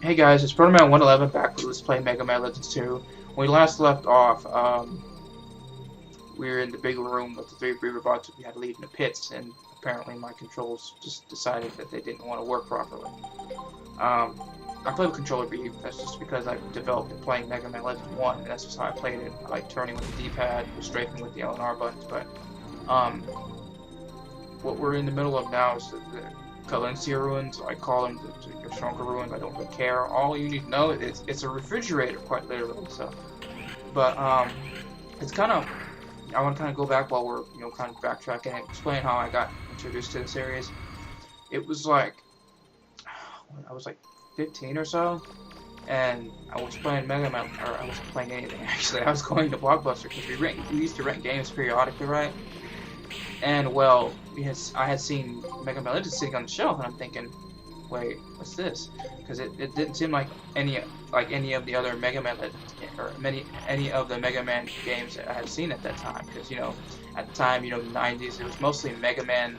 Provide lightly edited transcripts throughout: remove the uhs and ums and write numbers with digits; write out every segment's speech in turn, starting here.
Hey guys, it's Protoman 111 back with Let's Play Megaman Legends 2. When we last left off, we were in the big room with the three Breeder bots we had to leave in the pits, and apparently my controls just decided that they didn't want to work properly. I play with controller B, that's just because I developed it playing Mega Man Legends 1, and that's just how I played it. I like turning with the D-pad, strafing with the L and R buttons, but what we're in the middle of now is the Calencia ruins. I call them the stronger ruins. I don't really care. All you need to know is it's a refrigerator, quite literally. So, but it's kind of, I want to kind of go back while we're kind of backtracking and explain how I got introduced to the series. It was like I was like 15 or so, and I was playing Mega Man, or I wasn't playing anything actually. I was going to Blockbuster because we used to rent games periodically, right? And well, I had seen Mega Man Legends sitting on the shelf, and I'm thinking, wait, what's this? Because it didn't seem like any of the other Mega Man Legends or any of the Mega Man games that I had seen at that time. Because at the time, the 90s, it was mostly Mega Man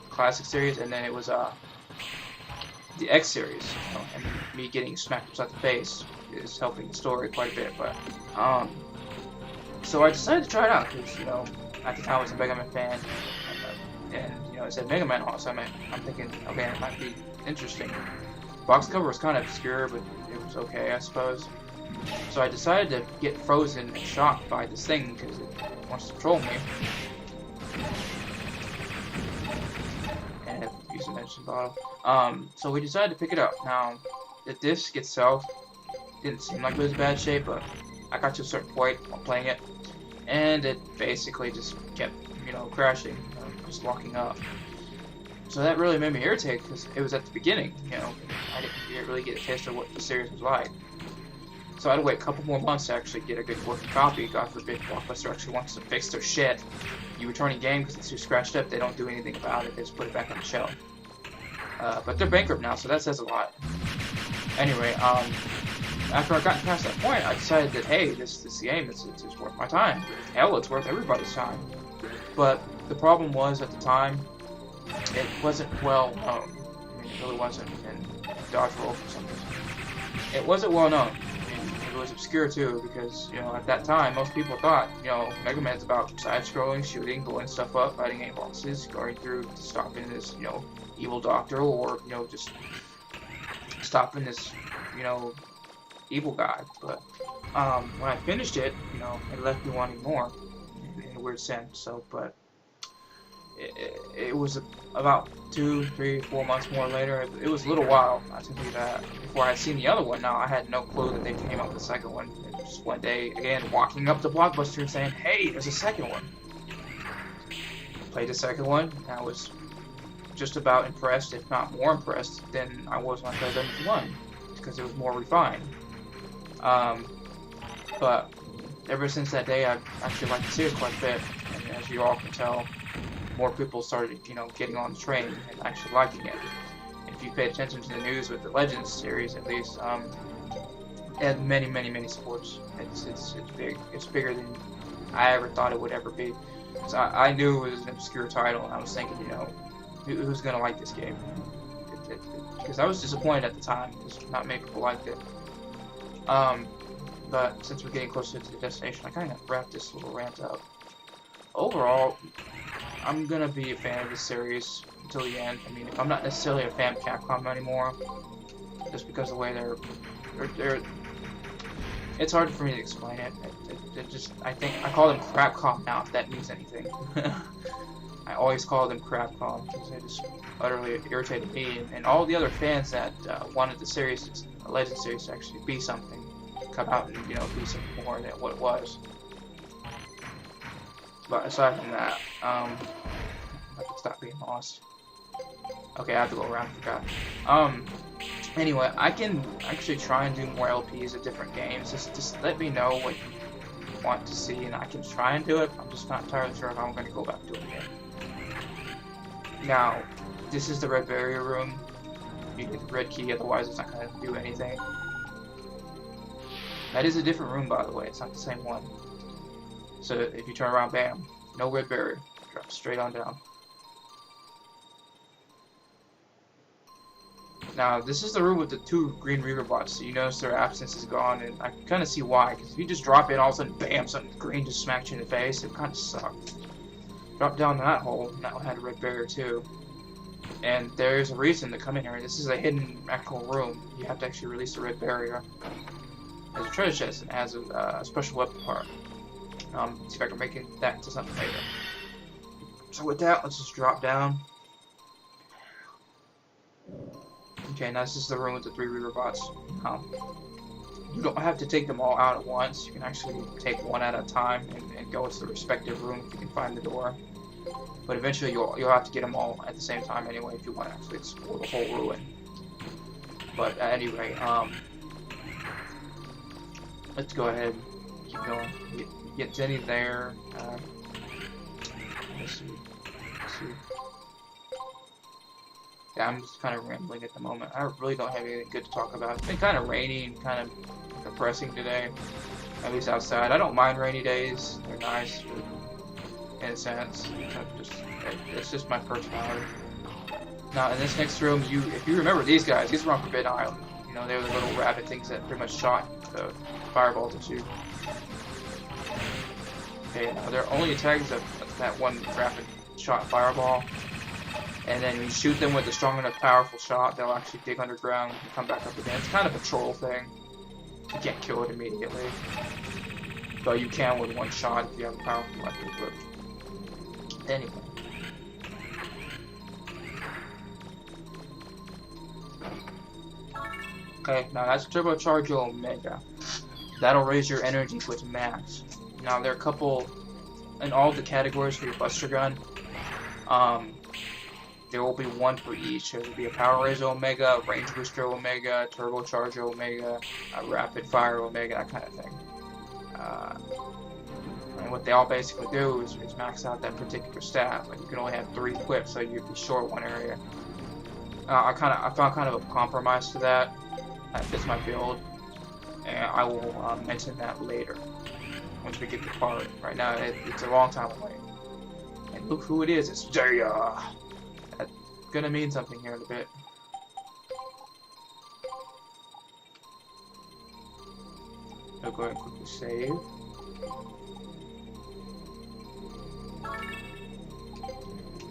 Classic series, and then it was the X series. And me getting smacked upside the face is helping the story quite a bit. But so I decided to try it out because at the time I was a Mega Man fan, and it said Mega Man also. I'm thinking, okay, it might be interesting. Box cover was kind of obscure, but it was okay, I suppose. So I decided to get frozen and shocked by this thing because it wants to troll me. And use a medicine bottle. So we decided to pick it up. Now, the disc itself didn't seem like it was in bad shape, but I got to a certain point while playing it, and it basically just kept, crashing, just locking up. So that really made me irritated because it was at the beginning, I didn't really get a taste of what the series was like. So I had to wait a couple more months to actually get a good working copy. God forbid Blockbuster actually wants to fix their shit. You return a game because it's too scratched up, they don't do anything about it, they just put it back on the shelf. But they're bankrupt now, so that says a lot. Anyway, after I got past that point, I decided that, hey, this game is worth my time. Hell, it's worth everybody's time. But the problem was, at the time, it wasn't well known. I mean, it really wasn't. And dodge roll for some reason. It wasn't well known. I mean, it was obscure too, because at that time, most people thought Mega Man's about side-scrolling, shooting, blowing stuff up, fighting any bosses, going through, stopping this evil doctor, or just stopping this evil guy. But when I finished it, it left me wanting more in a weird sense. So, but it was about 2, 3, 4 months more later. It was a little while, I can do that, before I had seen the other one. Now I had no clue that they came up with the second one. And just one day, again, walking up to Blockbuster and saying, "Hey, there's a second one." Played the second one, and I was just about impressed, if not more impressed, than I was when I played Legends 1, because it was more refined. But ever since that day, I've actually liked the series quite a bit, and as you all can tell, more people started, getting on the train and actually liking it. If you pay attention to the news with the Legends series, at least, it had many supports. It's big. It's bigger than I ever thought it would ever be. So I knew it was an obscure title, and I was thinking, who's gonna like this game? Because I was disappointed at the time, because not many people liked it. But since we're getting closer to the destination, I kind of wrap this little rant up. Overall, I'm gonna be a fan of this series until the end. I mean, I'm not necessarily a fan of Capcom anymore, just because of the way they're it's hard for me to explain it. I think I call them Crapcom now, if that means anything. I always call them Crapcom because they just utterly irritated me and all the other fans that wanted the series, the Legend series, to actually be something, come out and be something more than what it was. But aside from that, I can stop being lost. Okay, I have to go around. I forgot. Anyway, I can actually try and do more LPs of different games. Just let me know what you want to see, and I can try and do it. I'm just not entirely sure how I'm going to go about doing it. Now, this is the red barrier room. You get the red key, otherwise it's not going to do anything. That is a different room, by the way. It's not the same one. So if you turn around, bam, no red barrier. Drop straight on down. Now, this is the room with the 2 green Reaver bots, so you notice their absence is gone, and I can kind of see why, because if you just drop in, all of a sudden, bam, something green just smacks you in the face, it kind of sucked. Drop down that hole, and that one had a red barrier too. And there's a reason to come in here. This is a hidden actual room. You have to actually release the red barrier. There's a treasure chest, and it has a special weapon part. See if I can make that into something later. So with that, let's just drop down. Okay, now this is the room with the 3 Reaver bots. You don't have to take them all out at once. You can actually take one at a time and go into the respective room if you can find the door. But eventually you'll have to get them all at the same time anyway if you want to actually explore the whole ruin. But at any rate, let's go ahead and keep going. Get Jenny there. Let's see. Yeah, I'm just kind of rambling at the moment. I really don't have anything good to talk about. It's been kind of rainy and kind of depressing today, at least outside. I don't mind rainy days. They're nice, but in a sense. It's just my personality. Now, in this next room, if you remember these guys, these were on Forbidden Island. You know, they were the little rabbit things that pretty much shot the fireballs at you. Okay, now their only attack is that one rapid shot fireball. And then when you shoot them with a strong enough powerful shot, they'll actually dig underground and come back up again. It's kind of a troll thing. You can't kill it immediately. But you can with one shot if you have a powerful weapon. But anyway. Okay, now that's Turbocharge Omega. That'll raise your energy to its max. Now there are a couple in all the categories for your Buster Gun. There will be one for each. There will be a Power Raise Omega, Range Booster Omega, Turbocharge Omega, a Rapid Fire Omega, that kind of thing. And what they all basically do is max out that particular stat. Like you can only have 3 equipped, so you'd be short one area. I found kind of a compromise to that. That fits my build, and I will mention that later once we get the part. Right now, it's a long time away. And look who it is. It's Jaya. That's gonna mean something here in a bit. I'll go ahead and quickly save.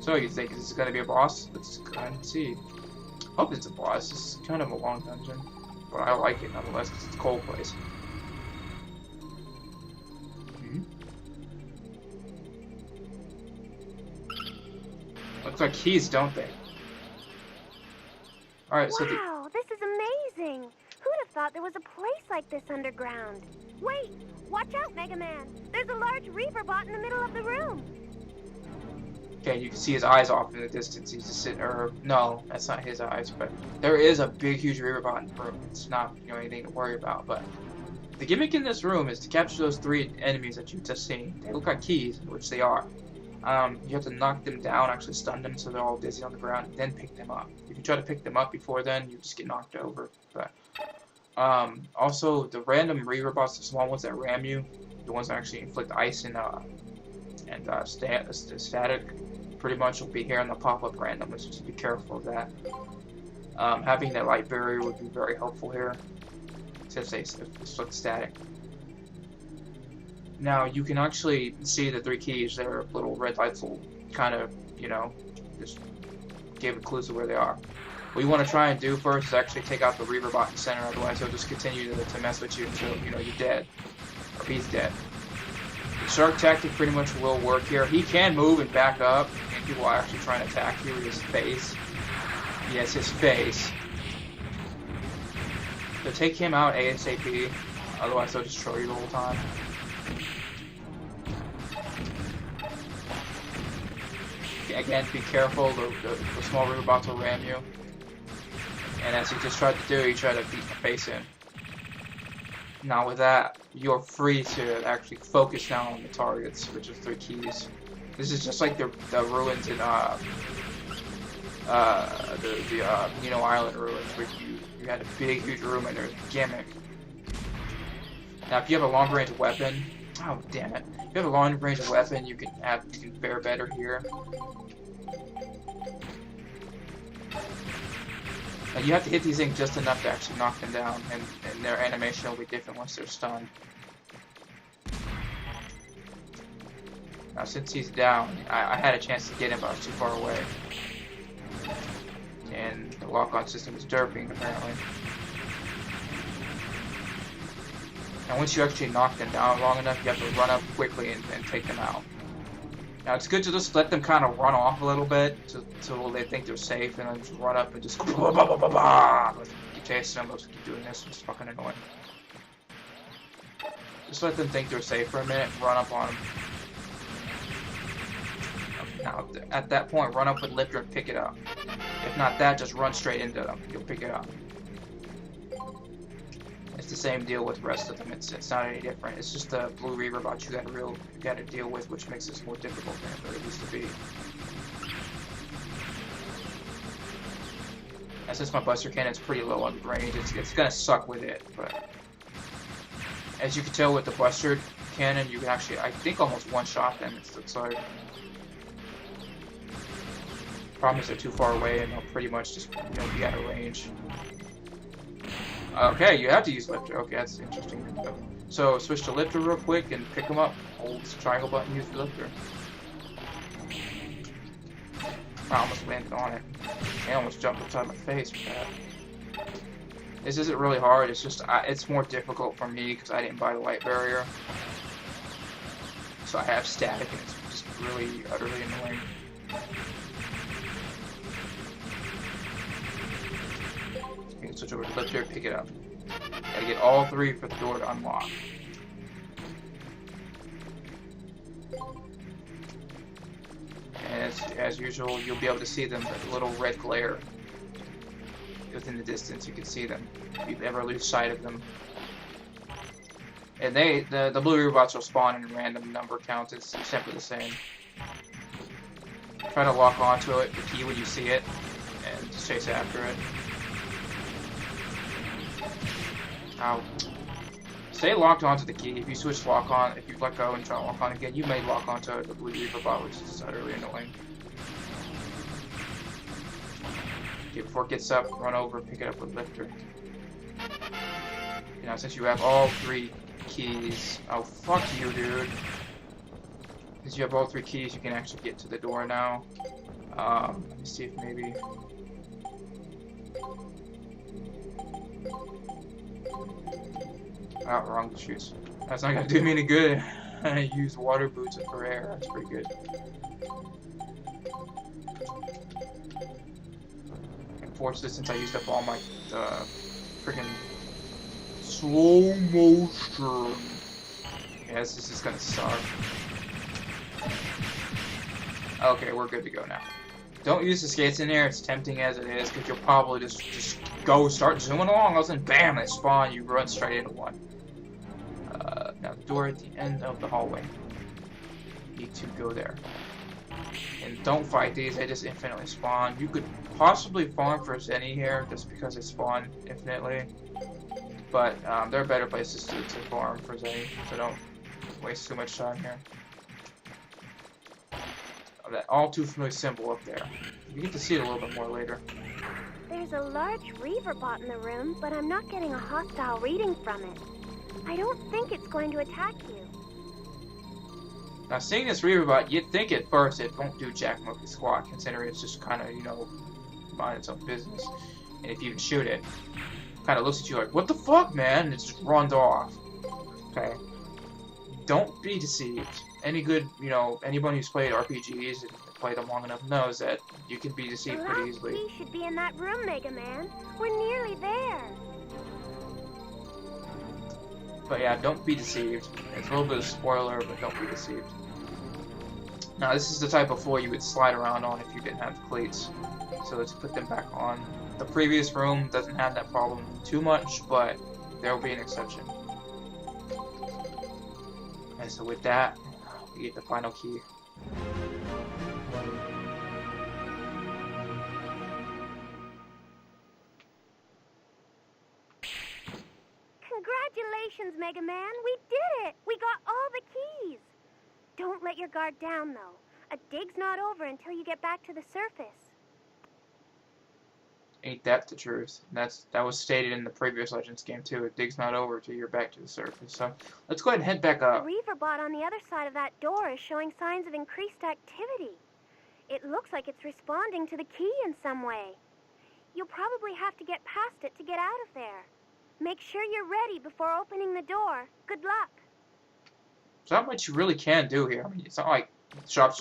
So you think this is gonna be a boss? Let's go ahead and see. Hope it's a boss. This is kind of a long dungeon, but I like it nonetheless because it's a cold place. Looks like keys, don't they? Alright, so wow, this is amazing! Who'd have thought there was a place like this underground? Wait! Watch out, Megaman! There's a large Reaver bot in the middle of the room! Okay, you can see his eyes off in the distance. He's just sitting, or no, that's not his eyes, but there is a big, huge Reaver bot in the room. It's not, anything to worry about, but the gimmick in this room is to capture those 3 enemies that you've just seen. They look like keys, which they are. You have to knock them down, actually stun them so they're all dizzy on the ground, and then pick them up. If you try to pick them up before then, you just get knocked over. But also, the random Reaver bots, the small ones that ram you, the ones that actually inflict ice and static, pretty much will be here and they'll pop up randomly, so just be careful of that. Having that light barrier would be very helpful here, since they inflict static. Now, you can actually see the 3 keys. Their little red lights will kind of, just give clues of where they are. What you want to try and do first is actually take out the Reaver bot in the center, otherwise he'll just continue to mess with you until, you're dead. Or he's dead. The shark tactic pretty much will work here. He can move and back up, and people are actually trying to attack you with his face. Yes, his face. So take him out ASAP, otherwise they'll destroy you the whole time. Again, be careful, the small Reaver bots will ram you. And as he just tried to do, he tried to beat the face in. Now with that, you're free to actually focus now on the targets, which is 3 keys. This is just like the ruins in Nino Island ruins, where you had a big, huge room and there's a gimmick. Now if you have a long range weapon, oh damn it! If you have a long range weapon, you can fare better here. You have to hit these things just enough to actually knock them down, and their animation will be different once they're stunned. Now, since he's down, I had a chance to get him, but I was too far away. And the lock-on system is derping, apparently. And once you actually knock them down long enough, you have to run up quickly and take them out. Now, it's good to just let them kind of run off a little bit until they think they're safe, and then just run up and just go blah, blah, blah, blah, blah. Keep chasing them, let's keep doing this, it's fucking annoying. Just let them think they're safe for a minute, run up on them. Now, at that point, run up with lifter and pick it up. If not that, just run straight into them. You'll pick it up. It's the same deal with the rest of them. It's not any different. It's just the blue reaver bot you gotta deal with, which makes this more difficult than it used to be. And since my Buster Cannon's pretty low on range, it's gonna suck with it. But as you can tell with the Buster Cannon, you can actually, I think, almost one-shot them. It looks like. Problem is they're too far away and they'll pretty much just be out of range. Okay, you have to use lifter. Okay, that's interesting. So switch to lifter real quick and pick them up. Hold the triangle button, use the lifter. I almost landed on it. I almost jumped upside my face with that. This isn't really hard. It's just it's more difficult for me because I didn't buy the light barrier. So I have static and it's just really utterly annoying. You can switch over to lifter, pick it up. Gotta get all three for the door to unlock. And as usual, you'll be able to see them, the little red glare within the distance. You can see them if you ever lose sight of them. And the blue robots will spawn in random number counts. It's simply the same. Try to lock onto it, the key when you see it, and just chase after it. Now, stay locked onto the key. If you switch lock on, if you let go and try to lock on again, you may lock onto the blue reaver bot, which is utterly annoying. Okay, before it gets up, run over, pick it up with lifter. You know, since you have all three keys, oh fuck you, dude. Since you have all three keys, you can actually get to the door now. Let me see if maybe. Oh, wrong shoes. That's not gonna do me any good. I use water boots for air. That's pretty good. Unfortunately, since I used up all my freaking slow motion. Yes, this is gonna suck. Okay, we're good to go now. Don't use the skates in there. It's tempting as it is, because you'll probably just start zooming along. All of a sudden, bam! They spawn. You run straight into one. Now the door at the end of the hallway. You need to go there. And don't fight these. They just infinitely spawn. You could possibly farm for Zenny here, just because they spawn infinitely. But there are better places to farm for Zenny, so don't waste too much time here. That all too familiar symbol up there. You get to see it a little bit more later. There's a large reaver bot in the room, but I'm not getting a hostile reading from it. I don't think it's going to attack you. Now, seeing this reaver bot, you'd think at first it won't do jack monkey squat, considering it's just kind of, mind its own business. And if you even shoot it, kind of looks at you like, what the fuck, man? And it just runs off. Okay. Don't be deceived. Any good, anyone who's played RPGs and played them long enough knows that you can be deceived pretty easily. The last key should be in that room, Megaman. We're nearly there. But yeah, don't be deceived. It's a little bit of a spoiler, but don't be deceived. Now, this is the type of floor you would slide around on if you didn't have the cleats. So let's put them back on. The previous room doesn't have that problem too much, but there will be an exception. And so with that, we get the final key. Congratulations, Megaman. We did it. We got all the keys. Don't let your guard down, though. A dig's not over until you get back to the surface. Ain't that the truth? That was stated in the previous Legends game too. It digs not over till you're back to the surface. So let's go ahead and head back The up. reaver bot on the other side of that door is showing signs of increased activity. It looks like it's responding to the key in some way. You'll probably have to get past it to get out of there. Make sure you're ready before opening the door. Good luck. There's not much you really can do here. I mean, it's not like shops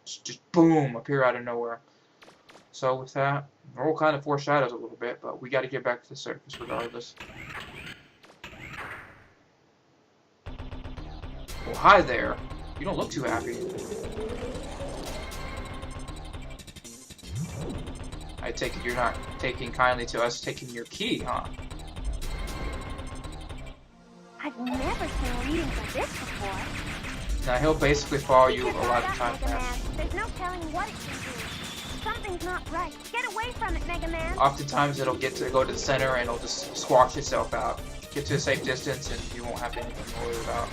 just boom appear out of nowhere. So with that, roll kind of foreshadows a little bit, but we got to get back to the surface regardless. Well, hi there. You don't look too happy. I take it you're not taking kindly to us taking your key, huh? I've never seen readings like this before. Now he'll basically follow you a Keep your lot head of up, times. Megaman. There's no telling what it can do. Something's not right. Get away from it, Megaman. Oftentimes it'll get to go to the center and it'll just squash itself out. Get to a safe distance and you won't have anything to worry about.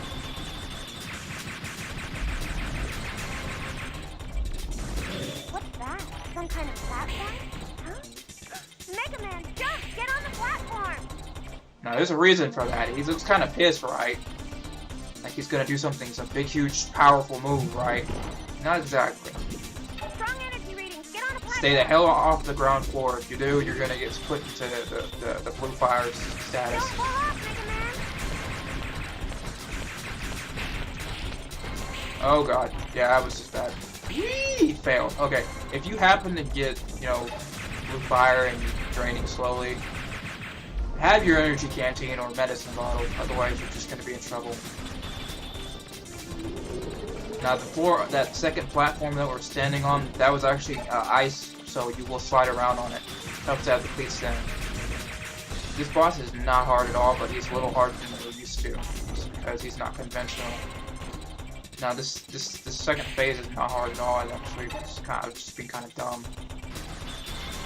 What's that? Some kind of platform? Huh? Megaman, jump! Get on the platform! Now there's a reason for that. He's just kind of pissed, right? Like he's gonna do something, some big, huge, powerful move, right? Not exactly. Strong energy readings. Get on the platform. Stay the hell off the ground floor. If you do, you're gonna get put into the blue fire status. Don't fall off, Megaman. Oh god, yeah, that was just bad. Yee! Failed. Okay, if you happen to get, you know, blue fire and you're draining slowly, have your energy canteen or medicine bottle, otherwise you're just going to be in trouble. Now the floor, that second platform that we're standing on, that was actually ice, so you will slide around on it. Helps to have the cleats thin. This boss is not hard at all, but he's a little harder than we're used to, just because he's not conventional. Now this second phase is not hard at all. It's actually just being kind of dumb.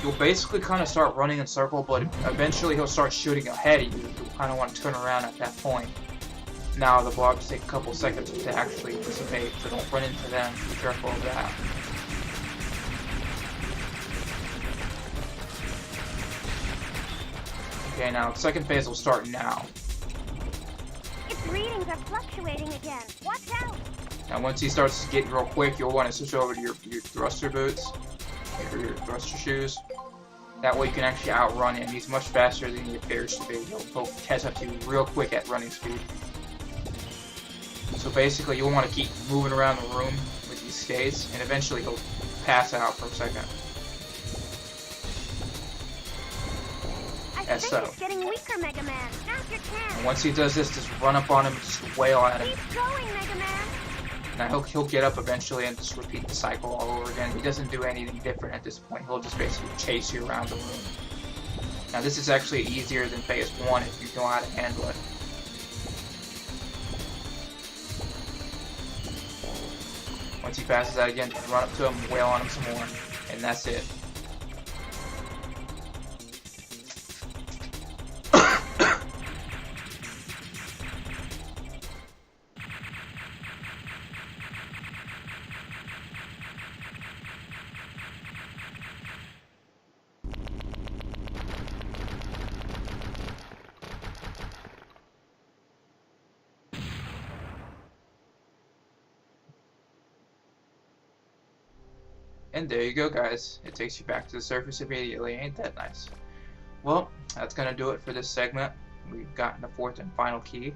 You'll basically kind of start running in circles, but eventually he'll start shooting ahead of you. You'll kind of want to turn around at that point. Now the blocks take a couple seconds to actually dissipate, so don't run into them. Be careful of that. Okay, now second phase will start now. Its readings are fluctuating again. Watch out! Now once he starts getting real quick, you'll want to switch over to your thruster boots, or your thruster shoes. That way you can actually outrun him. He's much faster than he appears to be. He'll catch up to you real quick at running speed. So basically you'll want to keep moving around the room with these skates, and eventually he'll pass out for a second. I think it's getting weaker, Megaman. Now's your chance. And once he does this, just run up on him and just wail at him. Keep going, Megaman. Now he'll get up eventually and just repeat the cycle all over again. He doesn't do anything different at this point. He'll just basically chase you around the room. Now this is actually easier than phase 1 if you know how to handle it. Once he passes out again, just run up to him, wail on him some more, and that's it. And there you go, guys. It takes you back to the surface immediately. Ain't that nice? Well, that's going to do it for this segment. We've gotten the fourth and final key.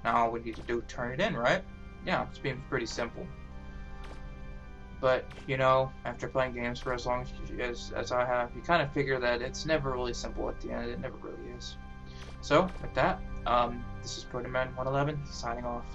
Now all we need to do is turn it in, right? Yeah, it's been pretty simple. But, you know, after playing games for as long as I have, you kind of figure that it's never really simple at the end. It never really is. So, with that, this is Megaman 111 signing off.